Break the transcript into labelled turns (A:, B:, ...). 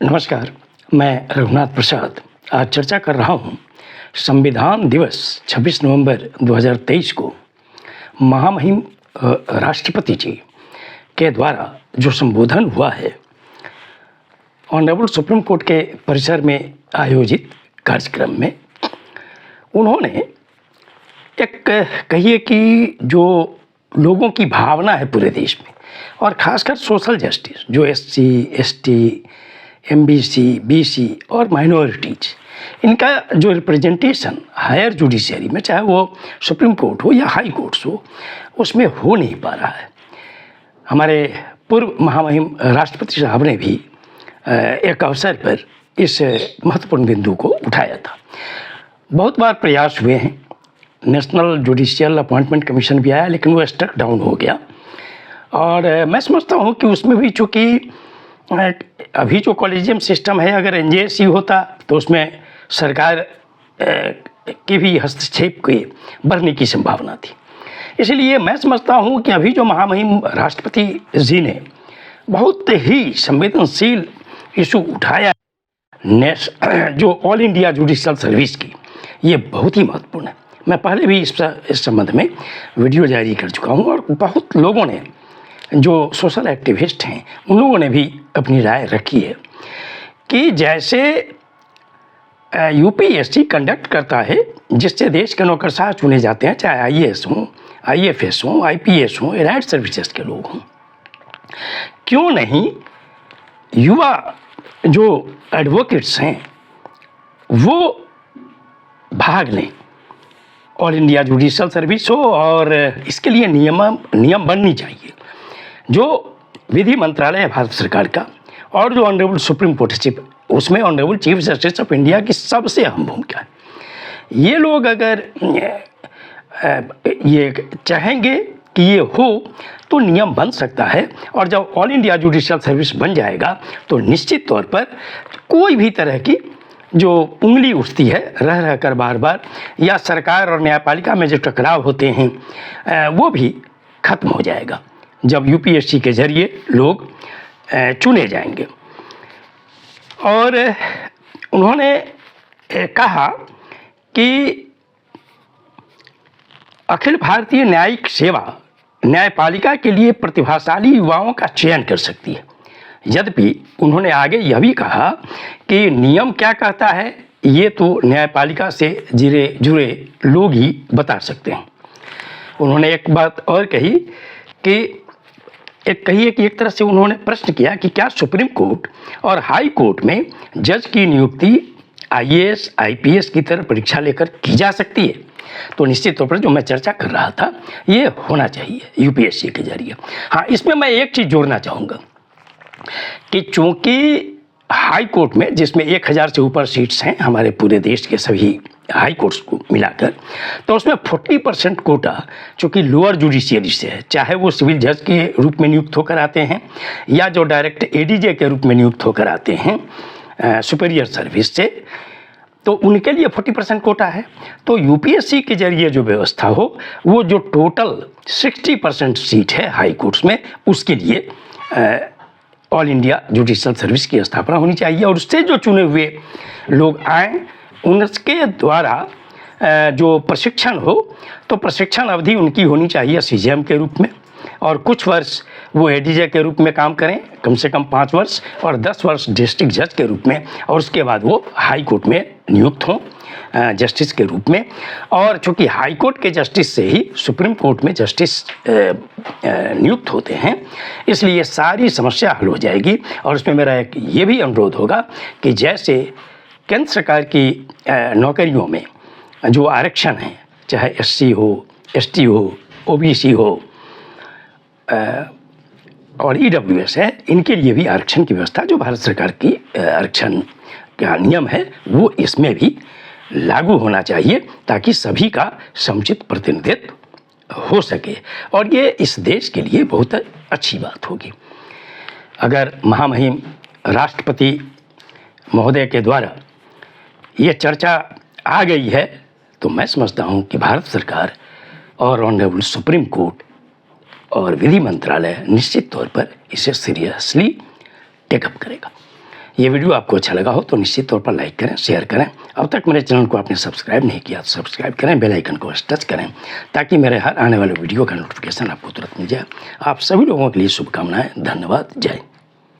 A: नमस्कार, मैं रघुनाथ प्रसाद आज चर्चा कर रहा हूँ संविधान दिवस 26 नवंबर 2023 को महामहिम राष्ट्रपति जी के द्वारा जो संबोधन हुआ है ऑनरेबल सुप्रीम कोर्ट के परिसर में आयोजित कार्यक्रम में उन्होंने एक कहिए कि जो लोगों की भावना है पूरे देश में और ख़ासकर सोशल जस्टिस जो SC, ST, MBC, BC और माइनॉरिटीज इनका जो रिप्रेजेंटेशन हायर जुडिशरी में चाहे वो सुप्रीम कोर्ट हो या हाई कोर्ट्स हो उसमें हो नहीं पा रहा है। हमारे पूर्व महामहिम राष्ट्रपति साहब ने भी एक अवसर पर इस महत्वपूर्ण बिंदु को उठाया था। बहुत बार प्रयास हुए हैं, नेशनल जुडिशियल अपॉइंटमेंट कमीशन भी आया लेकिन वो स्ट्रक डाउन हो गया और मैं समझता हूँ कि उसमें भी चूँकि अभी जो कॉलेजियम सिस्टम है अगर NJSC होता तो उसमें सरकार की भी हस्तक्षेप के बढ़ने की संभावना थी। इसलिए मैं समझता हूँ कि अभी जो महामहिम राष्ट्रपति जी ने बहुत ही संवेदनशील इशू उठाया जो ऑल इंडिया जुडिशियल सर्विस की, ये बहुत ही महत्वपूर्ण है। मैं पहले भी इस संबंध में वीडियो जारी कर चुका हूँ और बहुत लोगों ने जो सोशल एक्टिविस्ट हैं उन लोगों ने भी अपनी राय रखी है कि जैसे UPSC कंडक्ट करता है जिससे देश के नौकरशाह चुने जाते हैं, चाहे IAS हों, IFS हों, IPS हों, एलाइड सर्विसेज के लोग हों, क्यों नहीं युवा जो एडवोकेट्स हैं वो भाग लें। ऑल इंडिया जुडिशियल सर्विस हो और इसके लिए नियम बननी चाहिए। जो विधि मंत्रालय है भारत सरकार का और जो ऑनरेबल सुप्रीम कोर्ट उसमें honourable chief justice of India की सबसे अहम भूमिका है। ये लोग अगर ये चाहेंगे कि ये हो तो नियम बन सकता है और जब ऑल इंडिया जुडिशियल सर्विस बन जाएगा तो निश्चित तौर पर कोई भी तरह की जो उंगली उठती है रह कर बार बार या सरकार और न्यायपालिका में जो टकराव होते हैं वो भी खत्म हो जाएगा जब UPSC के जरिए लोग चुने जाएंगे। और उन्होंने कहा कि अखिल भारतीय न्यायिक सेवा न्यायपालिका के लिए प्रतिभाशाली युवाओं का चयन कर सकती है। यद्यपि उन्होंने आगे यह भी कहा कि नियम क्या कहता है ये तो न्यायपालिका से जुड़े लोग ही बता सकते हैं। उन्होंने एक बात और कही कि एक तरह से उन्होंने प्रश्न किया कि क्या सुप्रीम कोर्ट और हाई कोर्ट में जज की नियुक्ति IAS, IPS की तरह परीक्षा लेकर की जा सकती है। तो निश्चित तौर पर जो मैं चर्चा कर रहा था ये होना चाहिए UPSC के जरिए। हाँ, इसमें मैं एक चीज़ जोड़ना चाहूँगा कि चूँकि हाई कोर्ट में जिसमें 1000 से ऊपर सीट्स हैं हमारे पूरे देश के सभी हाई कोर्ट्स को मिलाकर, तो उसमें 40% कोटा चूँकि लोअर जुडिशियरी से है, चाहे वो सिविल जज के रूप में नियुक्त होकर आते हैं या जो डायरेक्ट ADJ के रूप में नियुक्त होकर आते हैं सुपीरियर सर्विस से, तो उनके लिए 40% कोटा है। तो UPSC के जरिए जो व्यवस्था हो वो जो टोटल 60% सीट है हाई कोर्ट्स में उसके लिए ऑल इंडिया जुडिशियल सर्विस की स्थापना होनी चाहिए और उससे जो चुने हुए लोग आए उनके द्वारा जो प्रशिक्षण हो तो प्रशिक्षण अवधि उनकी होनी चाहिए CJM के रूप में और कुछ वर्ष वो ADJ के रूप में काम करें, कम से कम 5 वर्ष और 10 वर्ष डिस्ट्रिक्ट जज के रूप में और उसके बाद वो हाई कोर्ट में नियुक्त हों जस्टिस के रूप में। और चूँकि हाई कोर्ट के जस्टिस से ही सुप्रीम कोर्ट में जस्टिस नियुक्त होते हैं इसलिए सारी समस्या हल हो जाएगी। और उसमें मेरा एक ये भी अनुरोध होगा कि जैसे केंद्र सरकार की नौकरियों में जो आरक्षण है चाहे SC हो, ST हो, OBC हो और EWS है, इनके लिए भी आरक्षण की व्यवस्था जो भारत सरकार की आरक्षण का नियम है वो इसमें भी लागू होना चाहिए ताकि सभी का समुचित प्रतिनिधित्व हो सके और ये इस देश के लिए बहुत अच्छी बात होगी। अगर महामहिम राष्ट्रपति महोदय के द्वारा ये चर्चा आ गई है तो मैं समझता हूँ कि भारत सरकार और ऑनरेबल सुप्रीम कोर्ट और विधि मंत्रालय निश्चित तौर पर इसे सीरियसली टेकअप करेगा। ये वीडियो आपको अच्छा लगा हो तो निश्चित तौर पर लाइक करें, शेयर करें। अब तक मेरे चैनल को आपने सब्सक्राइब नहीं किया तो सब्सक्राइब करें, बेल आइकन को टच करें ताकि मेरे हर आने वाले वीडियो का नोटिफिकेशन आपको तुरंत मिल जाए। आप सभी लोगों के लिए शुभकामनाएं। धन्यवाद। जय